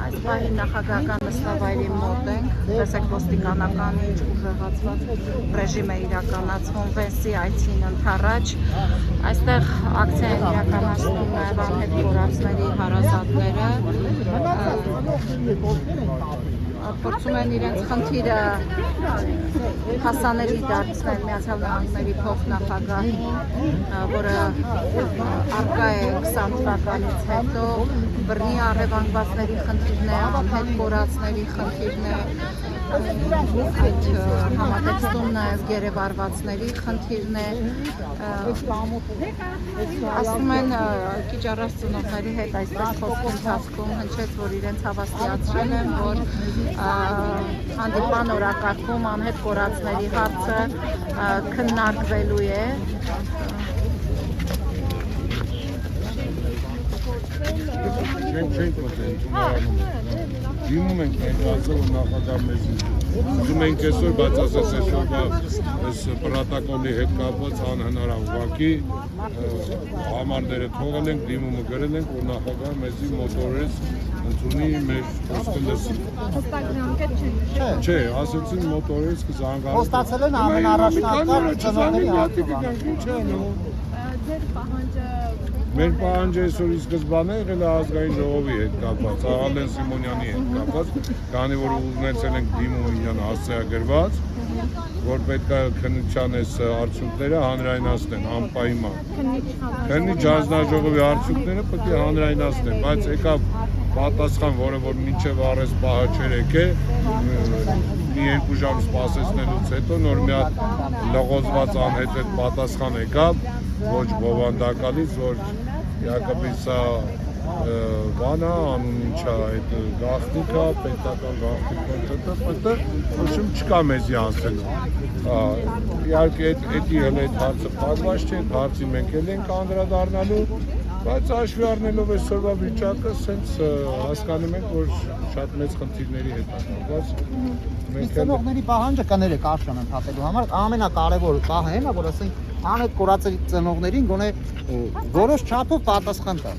Այս պահի նախագահական նստավայրի մոտ ենք, տեսեք ոստիկանական ինչ ուժեղացված ռեժիմ է իրականացվում Վենսի այցին ընդառաջ։ Այստեղ ակցիա են իրականացնում նաև անհետ կորածների հարազատները, փորձում են իրենց խնդիրը հասանելի դարձնել Միացյալ Նահանգների փոխնախագահին, որը առկա է 20 թվականից հետո, բռնի առևանգվածների խնդիրն է, անհետ կորածների խնդիրն է, այդ համատեքստում նաև գերեվարվածների խնդիրն է, ասում են քիչ առաջ ծնողների հետ այսպես խոսքի ընթացքում հնչեց, որ իրենց հավաստիացրել են, որ հանդիպման օրակարգում անհետ կորածների հարցը քննարկվելու է։ Չենք մտնում, դիմում ենք ներկայացել նախագահ մեզ ուզում ենք այսօր, բայց ասես այսօր պրոտոկոլի հետ կապված անհնար է ուղղակի համարները թողել ենք, դիմումը գրել ենք, որ նախագահը մեզի մոտորես ընդունի մեր խոսքը լսի։ Հստակ ժամկետ չեն։ Չէ, ասեցին մոտորես կզանգարի։ Խոստացել են ամենառաջնական ծնողների Ձեր պահանջը Մեր պահանջը այսօր ի սկզբանե եղել է ազգային ժողովի հետ կապված, Աղալեն Սիմոնյանի հետ կապված, քանի որ ունեցել ենք դիմումը իրան հասցեագրված, որ պետք է քննության այս արդյունքները հանրայնացնեն անպայման։ Քննիչ հանձնաժողովի արդյունքները պետք է հանրայնացնեն, բայց եկավ պատասխան, որը որ մինչև առես պահը չէր եկել, մի 2 ժամ սպասեցնելուց հետո նոր մի հատ լղոզված անհետ պատասխան եկավ, ոչ բովանդակալից, որ Յակոբի սա բանա, անուն ինչա, այդ գաղտնիքա, պետական գաղտնիքը, ոչմ չկա մեզի անցելու։ Իհարկե էդի հել այդ հարցը պարված չէ, հարցի մենք էլ ենք անդրադառնալու, բայց հաշվի առնելով այսօրվա վիճակը, սենց հասկանում ենք, որ շատ մեծ խնդիրների հետ կապված։ Ծնողների պահանջը կներեք արժան ընդհատելու համար ամենակարևոր պահը հենա, որ ասենք անհետ կորածների ծնողներին գոնե որոշ չափով պատասխան տան։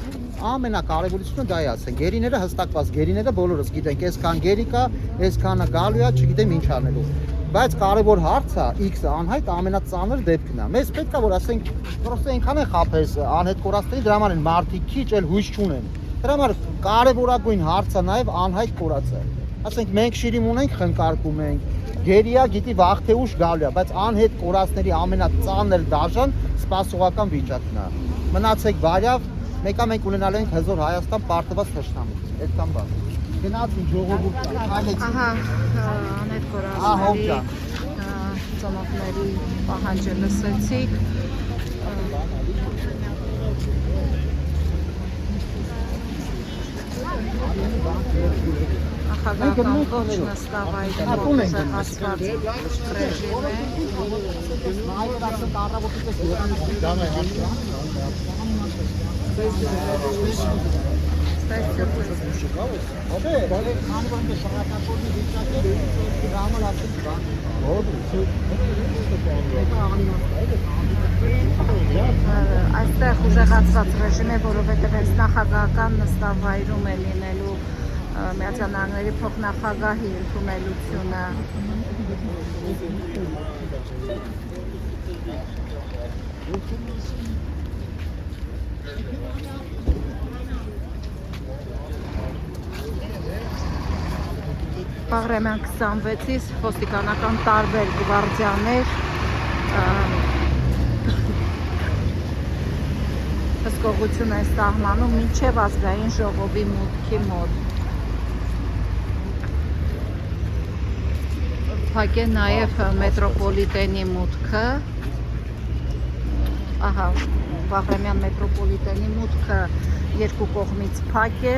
Ամենակարևորությունը դա է, ասենք գերիները հստակված, գերիները բոլորս գիտենք, այսքան գերի կա, այսքանը գալու է, չգիտեմ ինչ անելու։ Բայց կարևոր հարցը X-ը անհայտ ամենածանր դեպքն է։ Մեզ պետք է որ ասենք, պրոստը այնքան է խաբես անհետ կորածների, դրա համար են մարդիկ քիչ էլ հույս չունեն։ Դրա համար կարևորագույն հարցը նաև անհայտ կորածը։ Ասենք մենք շիրիմ ունենք, խնկարկում ենք, գերիա գիտի վաղ թե ուշ գալու է, բայց անհետ կորածների ամենածանր դաժան սպասողական վիճակն է։ Մնացեք բարյավ, մեկա մենք ունենալու ենք հզոր Հայաստան պարտված թշնամի։ Այդքան բան։ Գնացին ժողովուրդ քայլեցին։ Ահա, անհետ կորածների ծնողների պահանջը լսեցիք։ Նախագահական ոչ նստավայրի ուժեղացված ռեժիմ է։ Այստեղ ուժեղացված ռեժիմ է, որովհետև այս նախագահական նստավայրում է լինելու Միացյալ Նահանգների փոխնախագահի ընդունելությունը։ Բաղրամյան 26-ից ոստիկանական տարբեր գվարդիաներ հսկողություն են սահմանում մինչև ազգային ժողովի մուտքի մոտ։ Փակ է նաև մետրոպոլիտենի մուտքը, ահա Բաղրամյան մետրոպոլիտենի մուտքը երկու կողմից փակ է,